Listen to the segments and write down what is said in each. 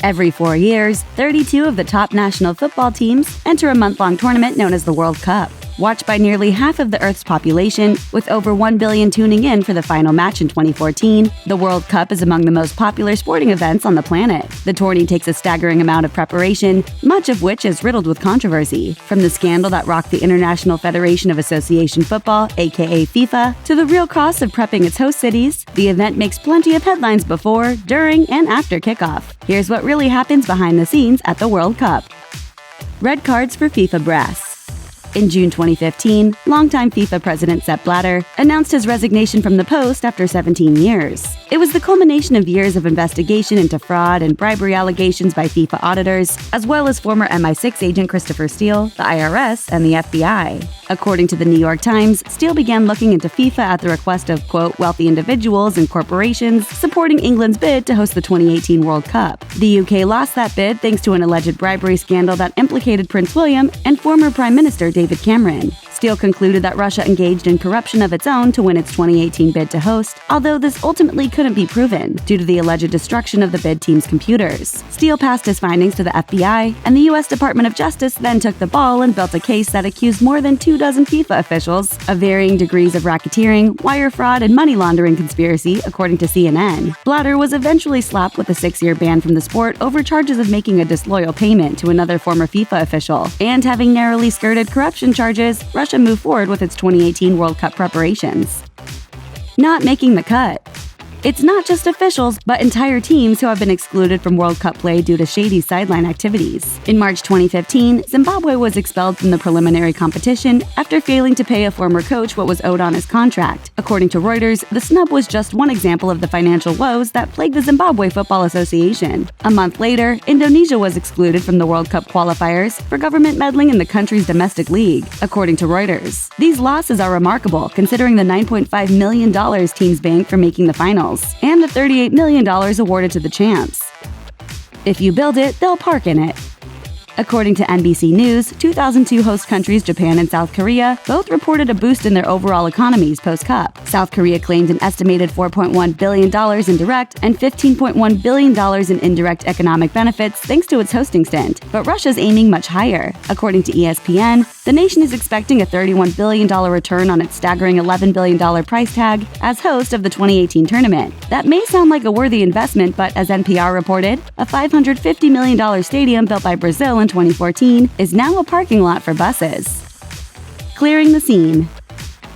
Every 4 years, 32 of the top national football teams enter a month-long tournament known as the World Cup. Watched by nearly half of the Earth's population, with over 1 billion tuning in for the final match in 2014, the World Cup is among the most popular sporting events on the planet. The tourney takes a staggering amount of preparation, much of which is riddled with controversy. From the scandal that rocked the International Federation of Association Football, aka FIFA, to the real costs of prepping its host cities, the event makes plenty of headlines before, during, and after kickoff. Here's what really happens behind the scenes at the World Cup. Red cards for FIFA brass. In June 2015, longtime FIFA president Sepp Blatter announced his resignation from the post after 17 years. It was the culmination of years of investigation into fraud and bribery allegations by FIFA auditors, as well as former MI6 agent Christopher Steele, the IRS, and the FBI. According to the New York Times, Steele began looking into FIFA at the request of, quote, wealthy individuals and corporations supporting England's bid to host the 2018 World Cup. The UK lost that bid thanks to an alleged bribery scandal that implicated Prince William and former Prime Minister David Cameron. Steele concluded that Russia engaged in corruption of its own to win its 2018 bid to host, although this ultimately couldn't be proven due to the alleged destruction of the bid team's computers. Steele passed his findings to the FBI, and the U.S. Department of Justice then took the ball and built a case that accused more than 24 FIFA officials of varying degrees of racketeering, wire fraud, and money laundering conspiracy, according to CNN. Blatter was eventually slapped with a 6-year ban from the sport over charges of making a disloyal payment to another former FIFA official, and having narrowly skirted corruption charges, Russia moved forward with its 2018 World Cup preparations. Not making the cut. It's not just officials, but entire teams who have been excluded from World Cup play due to shady sideline activities. In March 2015, Zimbabwe was expelled from the preliminary competition after failing to pay a former coach what was owed on his contract. According to Reuters, the snub was just one example of the financial woes that plagued the Zimbabwe Football Association. A month later, Indonesia was excluded from the World Cup qualifiers for government meddling in the country's domestic league, according to Reuters. These losses are remarkable considering the $9.5 million teams banked for making the finals, and the $38 million awarded to the champs. If you build it, they'll park in it. According to NBC News, 2002 host countries Japan and South Korea both reported a boost in their overall economies post-Cup. South Korea claimed an estimated $4.1 billion in direct and $15.1 billion in indirect economic benefits thanks to its hosting stint, but Russia's aiming much higher. According to ESPN, the nation is expecting a $31 billion return on its staggering $11 billion price tag as host of the 2018 tournament. That may sound like a worthy investment, but as NPR reported, a $550 million stadium built by Brazil in 2014 is now a parking lot for buses. Clearing the scene.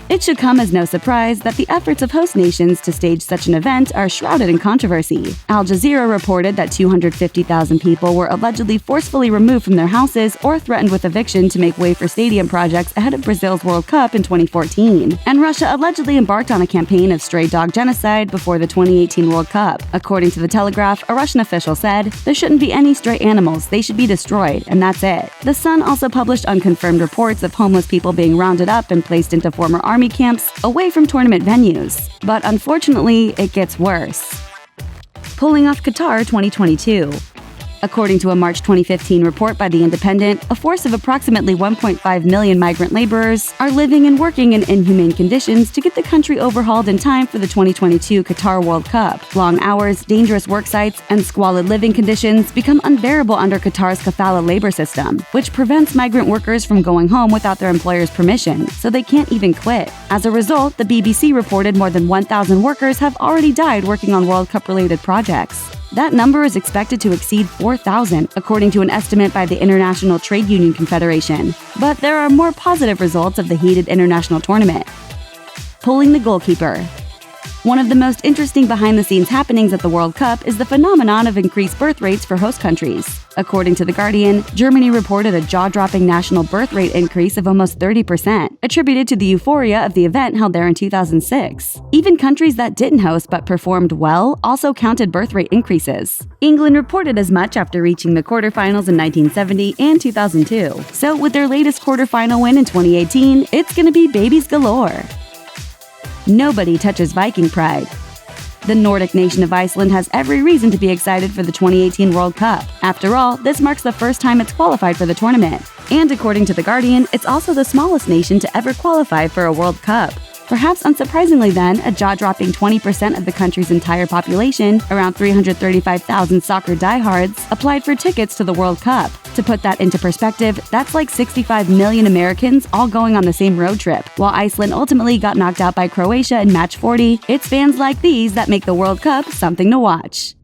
It should come as no surprise that the efforts of host nations to stage such an event are shrouded in controversy. Al Jazeera reported that 250,000 people were allegedly forcefully removed from their houses or threatened with eviction to make way for stadium projects ahead of Brazil's World Cup in 2014. And Russia allegedly embarked on a campaign of stray dog genocide before the 2018 World Cup. According to The Telegraph, a Russian official said, "There shouldn't be any stray animals, they should be destroyed, and that's it." The Sun also published unconfirmed reports of homeless people being rounded up and placed into former army camps away from tournament venues. But unfortunately, it gets worse. Pulling off Qatar 2022. According to a March 2015 report by The Independent, a force of approximately 1.5 million migrant laborers are living and working in inhumane conditions to get the country overhauled in time for the 2022 Qatar World Cup. Long hours, dangerous work sites, and squalid living conditions become unbearable under Qatar's kafala labor system, which prevents migrant workers from going home without their employer's permission, so they can't even quit. As a result, the BBC reported more than 1,000 workers have already died working on World Cup-related projects. That number is expected to exceed 4,000, according to an estimate by the International Trade Union Confederation. But there are more positive results of the heated international tournament. Pulling the goalkeeper. One of the most interesting behind-the-scenes happenings at the World Cup is the phenomenon of increased birth rates for host countries. According to The Guardian, Germany reported a jaw-dropping national birth rate increase of almost 30%, attributed to the euphoria of the event held there in 2006. Even countries that didn't host but performed well also counted birth rate increases. England reported as much after reaching the quarterfinals in 1970 and 2002. So with their latest quarterfinal win in 2018, it's gonna be babies galore. Nobody touches Viking pride. The Nordic nation of Iceland has every reason to be excited for the 2018 World Cup. After all, this marks the first time it's qualified for the tournament. And according to The Guardian, it's also the smallest nation to ever qualify for a World Cup. Perhaps unsurprisingly then, a jaw-dropping 20% of the country's entire population, around 335,000 soccer diehards, applied for tickets to the World Cup. To put that into perspective, that's like 65 million Americans all going on the same road trip. While Iceland ultimately got knocked out by Croatia in match 40, it's fans like these that make the World Cup something to watch.